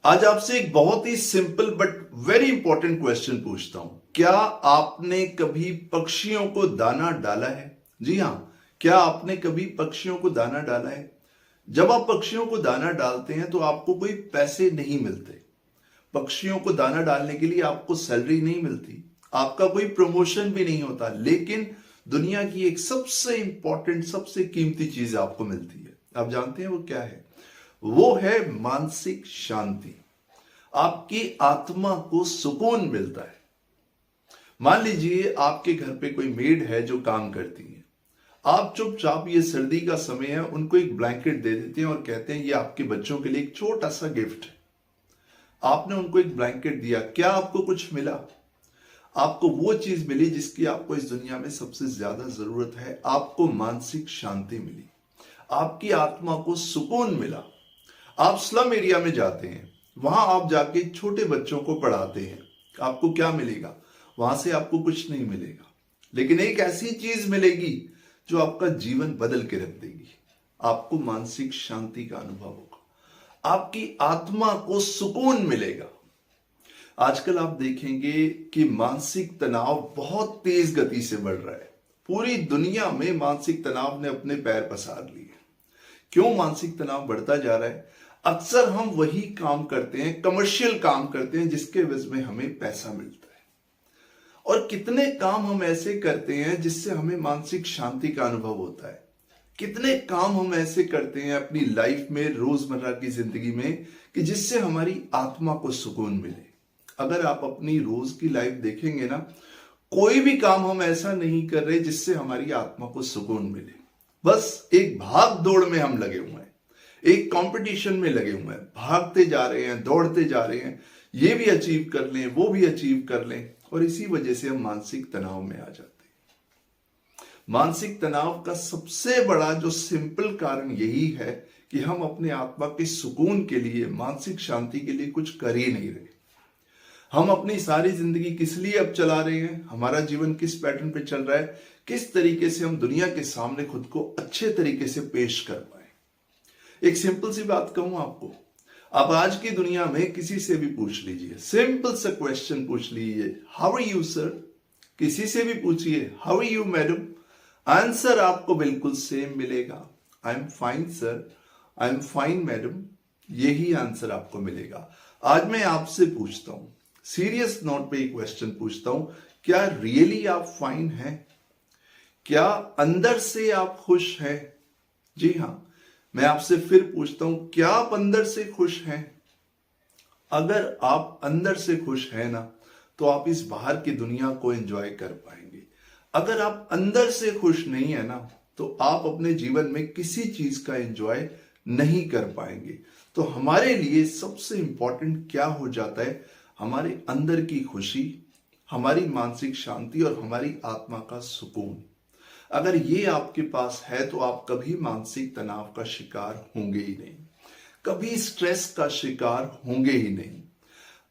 आज आपसे एक बहुत ही simple but very important question पूछता हूं। क्या आपने कभी पक्षियों को दाना डाला है? जी हां। क्या आपने कभी पक्षियों को दाना डाला है? जब आप पक्षियों को दाना डालते हैं तो आपको कोई पैसे नहीं मिलते। पक्षियों को दाना डालने के लिए आपको सैलरी नहीं मिलती, आपका कोई प्रमोशन भी नहीं होता, लेकिन दुनिया की एक सबसे इंपॉर्टेंट, सबसे कीमती चीज आपको मिलती है। आप जानते हैं वो क्या है? वो है मानसिक शांति। आपकी आत्मा को सुकून मिलता है। मान लीजिए आपके घर पे कोई मेड है जो काम करती है। आप चुपचाप, ये सर्दी का समय है, उनको एक ब्लैंकेट दे देते हैं और कहते हैं ये आपके बच्चों के लिए एक छोटा सा गिफ्ट है। आपने उनको एक ब्लैंकेट दिया, क्या आपको कुछ मिला? आपको वो चीज मिली जिसकी आपको इस दुनिया में सबसे ज्यादा जरूरत है। आपको मानसिक शांति मिली, आपकी आत्मा को सुकून मिला। आप स्लम एरिया में जाते हैं, वहां आप जाके छोटे बच्चों को पढ़ाते हैं, आपको क्या मिलेगा? वहां से आपको कुछ नहीं मिलेगा, लेकिन एक ऐसी चीज मिलेगी जो आपका जीवन बदल के रख देगी। आपको मानसिक शांति का अनुभव होगा, आपकी आत्मा को सुकून मिलेगा। आजकल आप देखेंगे कि मानसिक तनाव बहुत तेज गति से बढ़ रहा है। पूरी दुनिया में मानसिक तनाव ने अपने पैर पसार लिए। क्यों मानसिक तनाव बढ़ता जा रहा है? अक्सर हम वही काम करते हैं, कमर्शियल काम करते हैं, जिसके वजह में हमें पैसा मिलता है। और कितने काम हम ऐसे करते हैं जिससे हमें मानसिक शांति का अनुभव होता है। कितने काम हम ऐसे करते हैं अपनी लाइफ में, रोजमर्रा की जिंदगी में, कि जिससे हमारी आत्मा को सुकून मिले। अगर आप अपनी रोज की लाइफ देखेंगे ना, कोई भी काम हम ऐसा नहीं कर रहे जिससे हमारी आत्मा को सुकून मिले। बस एक भाग दौड़ में हम लगे हुए हैं, एक कंपटीशन में लगे हुए हैं, भागते जा रहे हैं, दौड़ते जा रहे हैं, ये भी अचीव कर लें, वो भी अचीव कर लें, और इसी वजह से हम मानसिक तनाव में आ जाते हैं। मानसिक तनाव का सबसे बड़ा जो सिंपल कारण यही है कि हम अपने आत्मा के सुकून के लिए, मानसिक शांति के लिए कुछ कर ही नहीं रहे। हम अपनी सारी जिंदगी किस लिए अब चला रहे हैं? हमारा जीवन किस पैटर्न पे चल रहा है? किस तरीके से हम दुनिया के सामने खुद को अच्छे तरीके से पेश कर पाए। एक सिंपल सी बात कहूं आपको, आप आज की दुनिया में किसी से भी पूछ लीजिए, सिंपल सा क्वेश्चन पूछ लीजिए, हाउ आर यू सर? किसी से भी पूछिए, how are you madam? Answer आपको बिल्कुल सेम मिलेगा, I am fine sir, I am fine madam. यही आंसर आपको मिलेगा। आज मैं आपसे पूछता हूं, सीरियस नोट पे एक क्वेश्चन पूछता हूं, क्या रियली आप फाइन हैं? क्या अंदर से आप खुश हैं? जी हां, मैं आपसे फिर पूछता हूं, क्या आप अंदर से खुश हैं? अगर आप अंदर से खुश हैं ना, तो आप इस बाहर की दुनिया को एंजॉय कर पाएंगे। अगर आप अंदर से खुश नहीं है ना, तो आप अपने जीवन में किसी चीज का एंजॉय नहीं कर पाएंगे। तो हमारे लिए सबसे इंपॉर्टेंट क्या हो जाता है? हमारे अंदर की खुशी, हमारी मानसिक शांति और हमारी आत्मा का सुकून। अगर ये आपके पास है तो आप कभी मानसिक तनाव का शिकार होंगे ही नहीं, कभी स्ट्रेस का शिकार होंगे ही नहीं।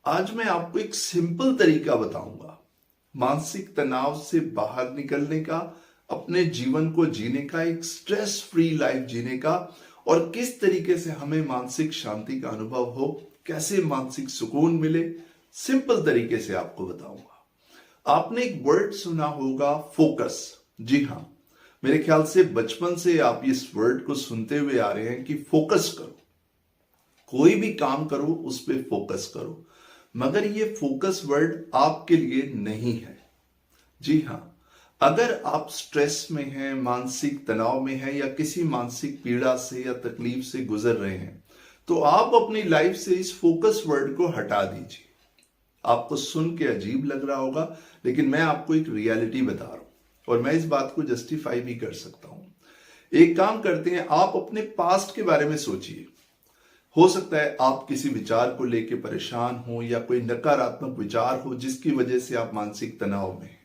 आज मैं आपको एक सिंपल तरीका बताऊंगा मानसिक तनाव से बाहर निकलने का, अपने जीवन को जीने का, एक स्ट्रेस फ्री लाइफ जीने का, और किस तरीके से हमें मानसिक शांति का अनुभव हो, कैसे मानसिक सुकून मिले। सिंपल तरीके से आपको बताऊंगा। आपने एक वर्ड सुना होगा, फोकस। जी हां, मेरे ख्याल से बचपन से आप इस वर्ड को सुनते हुए आ रहे हैं कि फोकस करो, कोई भी काम करो उस पर फोकस करो। मगर ये फोकस वर्ड आपके लिए नहीं है। जी हां, अगर आप स्ट्रेस में हैं, मानसिक तनाव में हैं, या किसी मानसिक पीड़ा से या तकलीफ से गुजर रहे हैं, तो आप अपनी लाइफ से इस फोकस वर्ड को हटा दीजिए। आपको सुन के अजीब लग रहा होगा, लेकिन मैं आपको एक रियलिटी बता रहा हूं, और मैं इस बात को जस्टिफाई भी कर सकता हूं। एक काम करते हैं, आप अपने पास्ट के बारे में सोचिए। हो सकता है आप किसी विचार को लेकर परेशान हो, या कोई नकारात्मक विचार हो जिसकी वजह से आप मानसिक तनाव में हैं।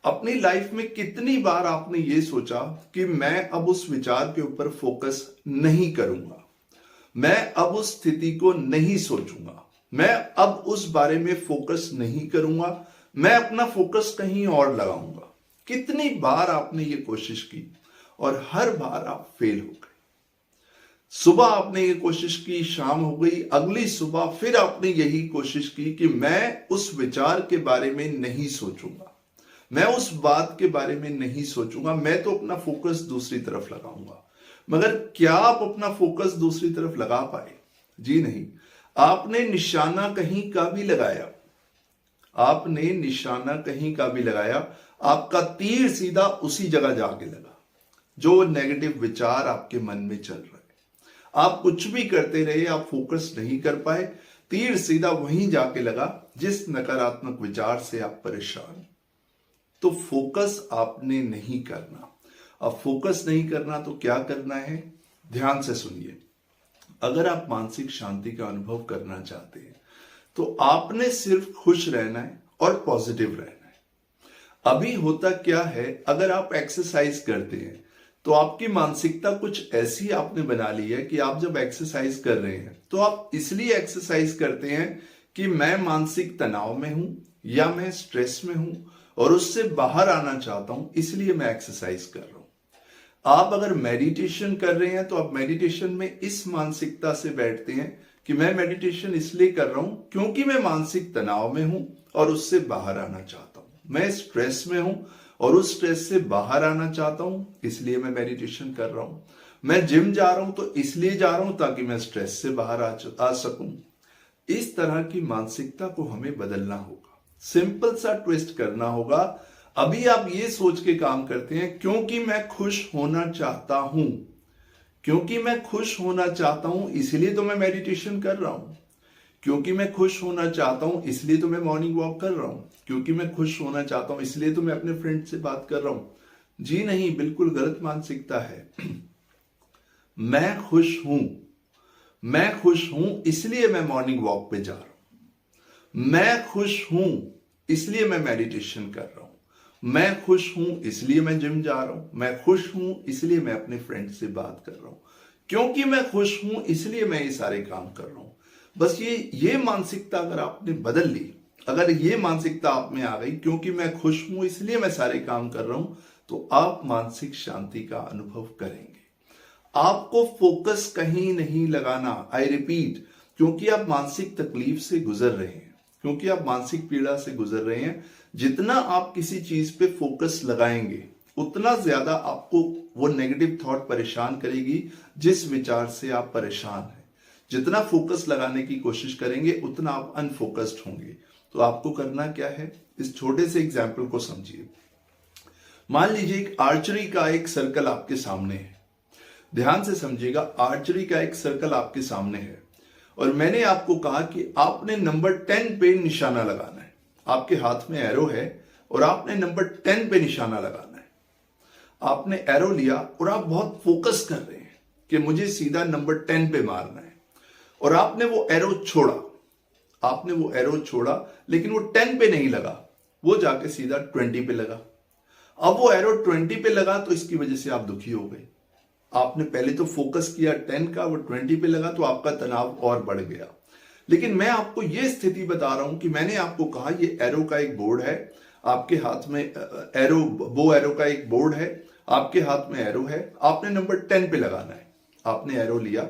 अपनी लाइफ में कितनी बार आपने ये सोचा कि मैं अब उस विचार के ऊपर फोकस नहीं करूंगा, मैं अब उस स्थिति को नहीं सोचूंगा, मैं अब उस बारे में फोकस नहीं करूंगा, मैं अपना फोकस कहीं और लगाऊंगा। कितनी बार आपने ये कोशिश की और हर बार आप फेल हो गए। सुबह आपने ये कोशिश की, शाम हो गई, अगली सुबह फिर आपने यही कोशिश की कि मैं उस विचार के बारे में नहीं सोचूंगा, मैं उस बात के बारे में नहीं सोचूंगा, मैं तो अपना फोकस दूसरी तरफ लगाऊंगा। मगर क्या आप अपना फोकस दूसरी तरफ लगा पाए? जी नहीं। आपने निशाना कहीं का भी लगाया, आपने निशाना कहीं का भी लगाया, आपका तीर सीधा उसी जगह जाके लगा जो नेगेटिव विचार आपके मन में चल रहा है। आप कुछ भी करते रहे, आप फोकस नहीं कर पाए, तीर सीधा वहीं जाके लगा जिस नकारात्मक विचार से आप परेशान। तो फोकस आपने नहीं करना। अब फोकस नहीं करना तो क्या करना है? ध्यान से सुनिए। अगर आप मानसिक शांति का अनुभव करना चाहते हैं तो आपने सिर्फ खुश रहना है और पॉजिटिव रहना है। अभी होता क्या है, अगर आप एक्सरसाइज करते हैं तो आपकी मानसिकता कुछ ऐसी आपने बना ली है कि आप जब एक्सरसाइज कर रहे हैं तो आप इसलिए एक्सरसाइज करते हैं कि मैं मानसिक तनाव में हूं या मैं स्ट्रेस में हूं और उससे बाहर आना चाहता हूं, इसलिए मैं एक्सरसाइज कर रहा हूं। आप अगर मेडिटेशन कर रहे हैं तो आप मेडिटेशन में इस मानसिकता से बैठते हैं कि मैं मेडिटेशन इसलिए कर रहा हूं क्योंकि मैं मानसिक तनाव में हूं और उससे बाहर आना चाहता हूं। मैं स्ट्रेस में हूं और उस स्ट्रेस से बाहर आना चाहता हूं, इसलिए मैं मेडिटेशन कर रहा हूं। मैं जिम जा रहा हूं तो इसलिए जा रहा हूं ताकि मैं स्ट्रेस से बाहर आ सकूं। इस तरह की मानसिकता को हमें बदलना होगा, सिंपल सा ट्विस्ट करना होगा। अभी आप ये सोच के काम करते हैं क्योंकि मैं खुश होना चाहता हूं, क्योंकि मैं खुश होना चाहता हूं इसलिए तो मैं मेडिटेशन कर रहा हूं, क्योंकि मैं खुश होना चाहता हूं इसलिए तो मैं मॉर्निंग वॉक कर रहा हूं, क्योंकि मैं खुश होना चाहता हूं इसलिए तो मैं अपने फ्रेंड से बात कर रहा हूं। जी नहीं, बिल्कुल गलत मानसिकता है। मैं खुश हूं, मैं खुश हूं इसलिए मैं मॉर्निंग वॉक पे जा रहा हूं, मैं खुश हूं इसलिए मैं मेडिटेशन कर रहा हूं, मैं खुश हूं इसलिए मैं जिम जा रहा हूं, मैं खुश हूं इसलिए मैं अपने फ्रेंड से बात कर रहा हूं, क्योंकि मैं खुश हूं इसलिए मैं ये सारे काम कर रहा हूं। बस ये मानसिकता अगर आपने बदल ली, अगर ये मानसिकता आप में आ गई क्योंकि मैं खुश हूं इसलिए मैं सारे काम कर रहा हूं, तो आप मानसिक शांति का अनुभव करेंगे। आपको फोकस कहीं नहीं लगाना, आई रिपीट, क्योंकि आप मानसिक तकलीफ से गुजर रहे हैं, क्योंकि आप मानसिक पीड़ा से गुजर रहे हैं। जितना आप किसी चीज पे फोकस लगाएंगे उतना ज्यादा आपको वो नेगेटिव थॉट परेशान करेगी जिस विचार से आप परेशान हैं। जितना फोकस लगाने की कोशिश करेंगे उतना आप अनफोकस्ड होंगे। तो आपको करना क्या है, इस छोटे से एग्जाम्पल को समझिए। मान लीजिए एक आर्चरी का एक सर्कल आपके सामने है, ध्यान से समझिएगा। आर्चरी का एक सर्कल आपके सामने है और मैंने आपको कहा कि आपने नंबर 10 पे निशाना लगाना है। आपके हाथ में एरो है और आपने नंबर 10 पे निशाना लगाना है। आपने एरो लिया और आप बहुत फोकस कर रहे हैं कि मुझे सीधा नंबर 10 पे मारना है, और आपने वो एरो छोड़ा, आपने वो एरो छोड़ा, लेकिन वो 10 पे नहीं लगा, वो जाके सीधा 20 पे लगा। अब वो एरो 20 पे लगा तो इसकी वजह से आप दुखी हो गए। आपने पहले तो फोकस किया 10 का, वो 20 पे लगा तो आपका तनाव और बढ़ गया। लेकिन मैं आपको ये स्थिति बता रहा हूं कि मैंने आपको कहा ये एरो का एक बोर्ड है, आपके हाथ में एरो, बो एरो का एक बोर्ड है, आपके हाथ में एरो है, आपने नंबर 10 पे लगाना है। आपने एरो लिया,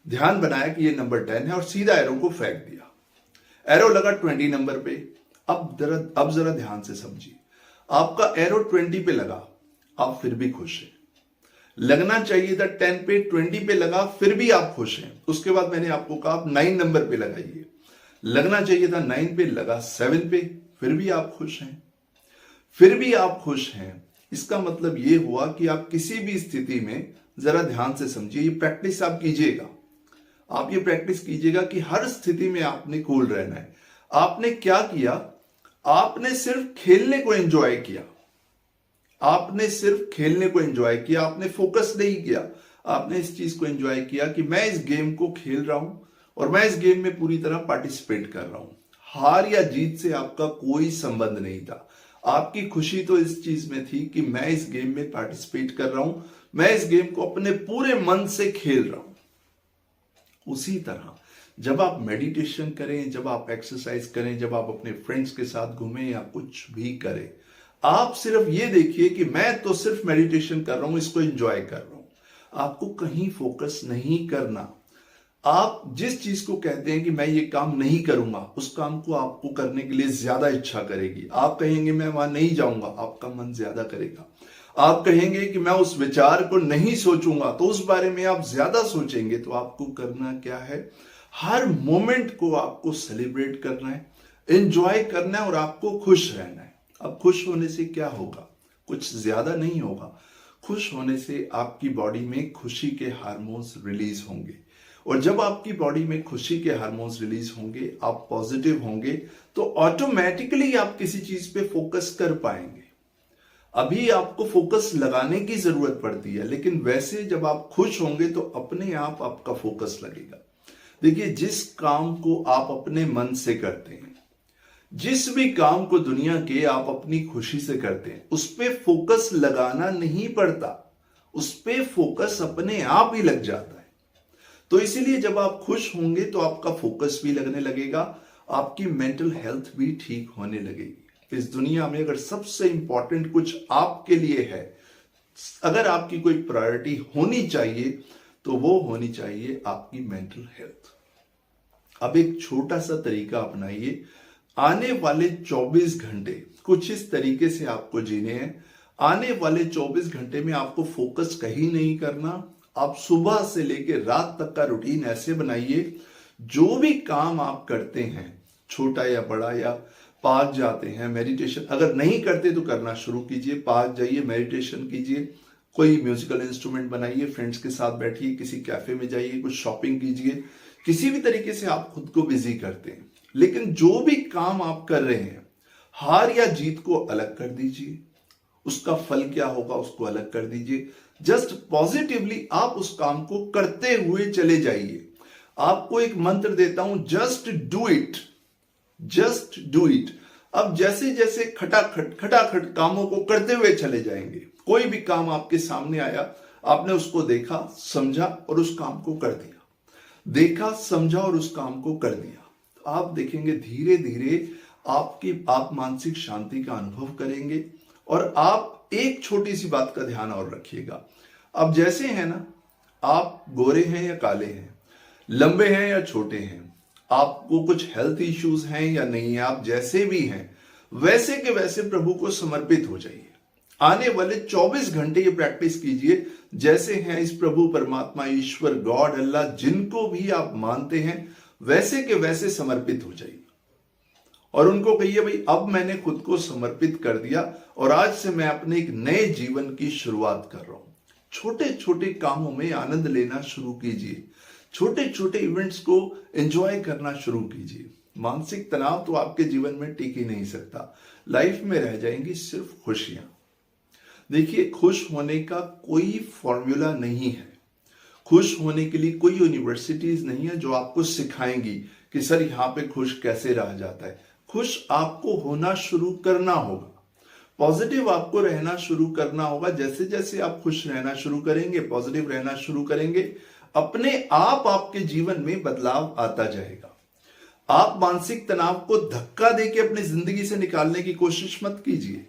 ध्यान बनाया कि ये नंबर 10 है और सीधा एरो को फेंक दिया। एरो लगा 20 नंबर पे। अब जरा ध्यान से समझिए, आपका एरो 20 पे लगा, आप फिर भी खुश हैं। लगना चाहिए था 10 पे, 20 पे लगा, फिर भी आप खुश हैं। उसके बाद मैंने आपको कहा आप 9 नंबर पे लगाइए। लगना चाहिए था 9 पे, लगा 7 पे, फिर भी आप खुश हैं। फिर भी आप खुश हैं। इसका मतलब यह हुआ कि आप किसी भी स्थिति में, जरा ध्यान से समझिए, ये प्रैक्टिस आप कीजिएगा। आप ये प्रैक्टिस कीजिएगा कि हर स्थिति में आपने कूल रहना है। आपने क्या किया, आपने सिर्फ खेलने को एंजॉय किया, आपने सिर्फ खेलने को एंजॉय किया, आपने फोकस नहीं किया। आपने इस चीज को एंजॉय किया कि मैं इस गेम को खेल रहा हूं और मैं इस गेम में पूरी तरह पार्टिसिपेट कर रहा हूं। हार या जीत से आपका कोई संबंध नहीं था। आपकी खुशी तो इस चीज में थी कि मैं इस गेम में पार्टिसिपेट कर रहा हूं, मैं इस गेम को अपने पूरे मन से खेल रहा हूं। उसी तरह जब आप मेडिटेशन करें, जब आप एक्सरसाइज करें, जब आप अपने फ्रेंड्स के साथ घूमें या कुछ भी करें, आप सिर्फ ये देखिए कि मैं तो सिर्फ मेडिटेशन कर रहा हूं, इसको एंजॉय कर रहा हूं। आपको कहीं फोकस नहीं करना। आप जिस चीज को कहते हैं कि मैं ये काम नहीं करूंगा, उस काम को आपको करने के लिए ज्यादा इच्छा करेगी। आप कहेंगे मैं वहां नहीं जाऊंगा, आपका मन ज्यादा करेगा। आप कहेंगे कि मैं उस विचार को नहीं सोचूंगा, तो उस बारे में आप ज्यादा सोचेंगे। तो आपको करना क्या है, हर मोमेंट को आपको सेलिब्रेट करना है, एंजॉय करना है और आपको खुश रहना है। अब खुश होने से क्या होगा, कुछ ज्यादा नहीं होगा। खुश होने से आपकी बॉडी में खुशी के हार्मोन्स रिलीज होंगे, और जब आपकी बॉडी में खुशी के हार्मोन्स रिलीज होंगे, आप पॉजिटिव होंगे, तो ऑटोमेटिकली आप किसी चीज पे फोकस कर पाएंगे। अभी आपको फोकस लगाने की जरूरत पड़ती है, लेकिन वैसे जब आप खुश होंगे तो अपने आप आपका फोकस लगेगा। देखिए, जिस काम को आप अपने मन से करते हैं, जिस भी काम को दुनिया के आप अपनी खुशी से करते हैं, उस पे फोकस लगाना नहीं पड़ता, उस पे फोकस अपने आप ही लग जाता है। तो इसीलिए जब आप खुश होंगे तो आपका फोकस भी लगने लगेगा, आपकी मेंटल हेल्थ भी ठीक होने लगेगी। इस दुनिया में अगर सबसे इंपॉर्टेंट कुछ आपके लिए है, अगर आपकी कोई प्रायोरिटी होनी चाहिए, तो वो होनी चाहिए आपकी मेंटल हेल्थ। अब एक छोटा सा तरीका अपनाइए। आने वाले 24 घंटे कुछ इस तरीके से आपको जीने हैं। आने वाले 24 घंटे में आपको फोकस कहीं नहीं करना। आप सुबह से लेकर रात तक का रूटीन ऐसे बनाइए, जो भी काम आप करते हैं, छोटा या बड़ा, या पार्क जाते हैं, मेडिटेशन अगर नहीं करते तो करना शुरू कीजिए। पार्क जाइए, मेडिटेशन कीजिए, कोई म्यूजिकल इंस्ट्रूमेंट बनाइए, फ्रेंड्स के साथ बैठिए, किसी कैफे में जाइए, कुछ शॉपिंग कीजिए। किसी भी तरीके से आप खुद को बिजी करते हैं, लेकिन जो भी काम आप कर रहे हैं, हार या जीत को अलग कर दीजिए। उसका फल क्या होगा उसको अलग कर दीजिए। जस्ट पॉजिटिवली आप उस काम को करते हुए चले जाइए। आपको एक मंत्र देता हूं, just do it, just do it. अब जैसे जैसे खटाखट कामों को करते हुए चले जाएंगे। कोई भी काम आपके सामने आया, आपने उसको देखा, समझा और उस काम को कर दिया, देखा, समझा और उस काम को कर दिया। तो आप देखेंगे धीरे धीरे आप मानसिक शांति का अनुभव करेंगे। और आप एक छोटी सी बात का ध्यान और रखिएगा। अब जैसे है ना, आप गोरे हैं या काले हैं, लंबे हैं या छोटे हैं, आपको कुछ हेल्थ इश्यूज हैं या नहीं है, आप जैसे भी हैं वैसे के वैसे प्रभु को समर्पित हो जाइए। आने वाले 24 घंटे ये प्रैक्टिस कीजिए, जैसे हैं इस प्रभु परमात्मा, ईश्वर, गॉड, अल्लाह, जिनको भी आप मानते हैं, वैसे के वैसे समर्पित हो जाइए। और उनको कहिए, भाई अब मैंने खुद को समर्पित कर दिया और आज से मैं अपने एक नए जीवन की शुरुआत कर रहा हूं। छोटे छोटे कामों में आनंद लेना शुरू कीजिए, छोटे छोटे इवेंट्स को एंजॉय करना शुरू कीजिए। मानसिक तनाव तो आपके जीवन में टिक ही नहीं सकता। लाइफ में रह जाएंगी सिर्फ खुशियां। देखिए, खुश होने का कोई फॉर्मूला नहीं है। खुश होने के लिए कोई यूनिवर्सिटीज नहीं है जो आपको सिखाएंगी कि सर यहां पे खुश कैसे रहा जाता है। खुश आपको होना शुरू करना होगा, पॉजिटिव आपको रहना शुरू करना होगा। जैसे जैसे आप खुश रहना शुरू करेंगे, पॉजिटिव रहना शुरू करेंगे, अपने आप आपके जीवन में बदलाव आता जाएगा। आप मानसिक तनाव को धक्का देके अपनी जिंदगी से निकालने की कोशिश मत कीजिए।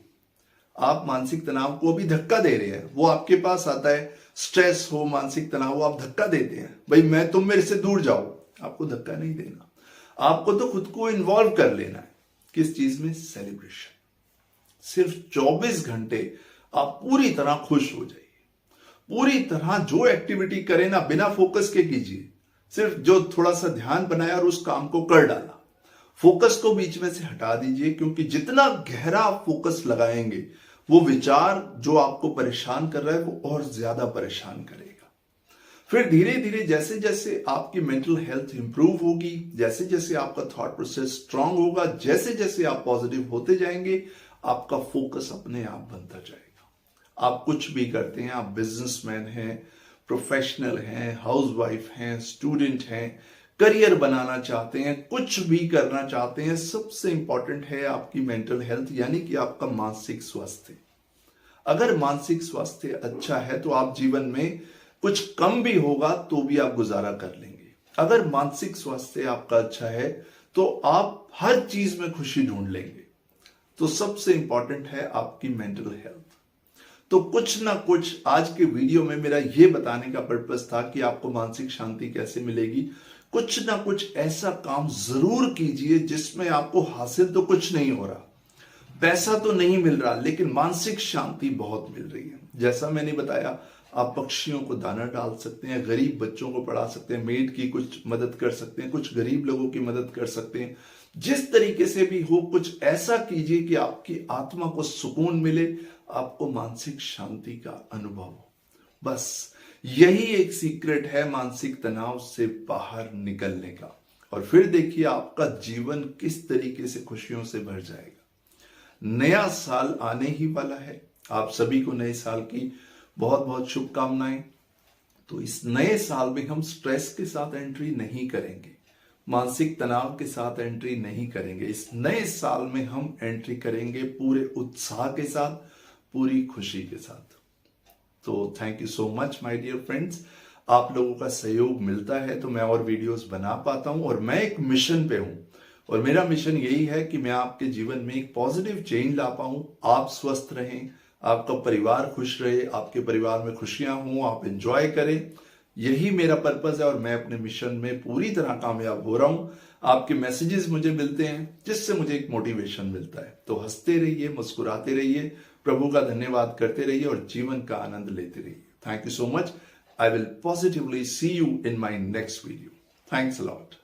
आप मानसिक तनाव को अभी धक्का दे रहे हैं, वो आपके पास आता है। स्ट्रेस हो, मानसिक तनाव हो, आप धक्का देते हैं, भाई तुम मेरे से दूर जाओ। आपको धक्का नहीं देना, आपको तो खुद को इन्वॉल्व कर लेना है। किस चीज में? सेलिब्रेशन। सिर्फ 24 घंटे आप पूरी तरह खुश हो जाइए। पूरी तरह जो एक्टिविटी करें ना, बिना फोकस के कीजिए। सिर्फ जो थोड़ा सा ध्यान बनाया और उस काम को कर डाला। फोकस को बीच में से हटा दीजिए, क्योंकि जितना गहरा आप फोकस लगाएंगे, वो विचार जो आपको परेशान कर रहा है वो और ज्यादा परेशान करेगा। फिर धीरे धीरे जैसे जैसे आपकी मेंटल हेल्थ इंप्रूव होगी, जैसे जैसे आपका थॉट प्रोसेस स्ट्रांग होगा, जैसे जैसे आप पॉजिटिव होते जाएंगे, आपका फोकस अपने आप बनता जाएगा। आप कुछ भी करते हैं, आप बिजनेसमैन हैं, प्रोफेशनल हैं, हाउसवाइफ हैं, स्टूडेंट हैं, करियर बनाना चाहते हैं, कुछ भी करना चाहते हैं, सबसे इंपॉर्टेंट है आपकी मेंटल हेल्थ, यानी कि आपका मानसिक स्वास्थ्य। अगर मानसिक स्वास्थ्य अच्छा है तो आप जीवन में कुछ कम भी होगा तो भी आप गुजारा कर लेंगे। अगर मानसिक स्वास्थ्य आपका अच्छा है तो आप हर चीज में खुशी ढूंढ लेंगे। तो सबसे इंपॉर्टेंट है आपकी मेंटल हेल्थ। तो कुछ ना कुछ आज के वीडियो में मेरा ये बताने का पर्पस था कि आपको मानसिक शांति कैसे मिलेगी। कुछ ना कुछ ऐसा काम जरूर कीजिए जिसमें आपको हासिल तो कुछ नहीं हो रहा, पैसा तो नहीं मिल रहा, लेकिन मानसिक शांति बहुत मिल रही है। जैसा मैंने बताया, आप पक्षियों को दाना डाल सकते हैं, गरीब बच्चों को पढ़ा सकते हैं, मेड की कुछ मदद कर सकते हैं, कुछ गरीब लोगों की मदद कर सकते हैं। जिस तरीके से भी हो, कुछ ऐसा कीजिए कि आपकी आत्मा को सुकून मिले, आपको मानसिक शांति का अनुभव हो। बस यही एक सीक्रेट है मानसिक तनाव से बाहर निकलने का। और फिर देखिए आपका जीवन किस तरीके से खुशियों से भर जाएगा। नया साल आने ही वाला है, आप सभी को नए साल की बहुत बहुत शुभकामनाएं। तो इस नए साल में हम स्ट्रेस के साथ एंट्री नहीं करेंगे, मानसिक तनाव के साथ एंट्री नहीं करेंगे। इस नए साल में हम एंट्री करेंगे पूरे उत्साह के साथ, पूरी खुशी के साथ। तो thank you so much my dear friends. आप लोगों का सहयोग मिलता है तो मैं और वीडियोस बना पाता हूं, और मैं एक मिशन पे हूं, और मेरा मिशन यही है कि मैं आपके जीवन में एक पॉजिटिव चेंज ला पाऊं। आप स्वस्थ रहें, आपका परिवार खुश रहे, आपके परिवार में खुशियां हों, आप एंजॉय करें। यही मेरा पर्पस है और मैं अपने मिशन में पूरी तरह कामयाब हो रहा हूं। आपके मैसेजेस मुझे मिलते हैं जिससे मुझे एक मोटिवेशन मिलता है। तो हंसते रहिए, मुस्कुराते रहिए, प्रभु का धन्यवाद करते रहिए और जीवन का आनंद लेते रहिए। Thank you so much. I will positively see you in my next video. Thanks a lot.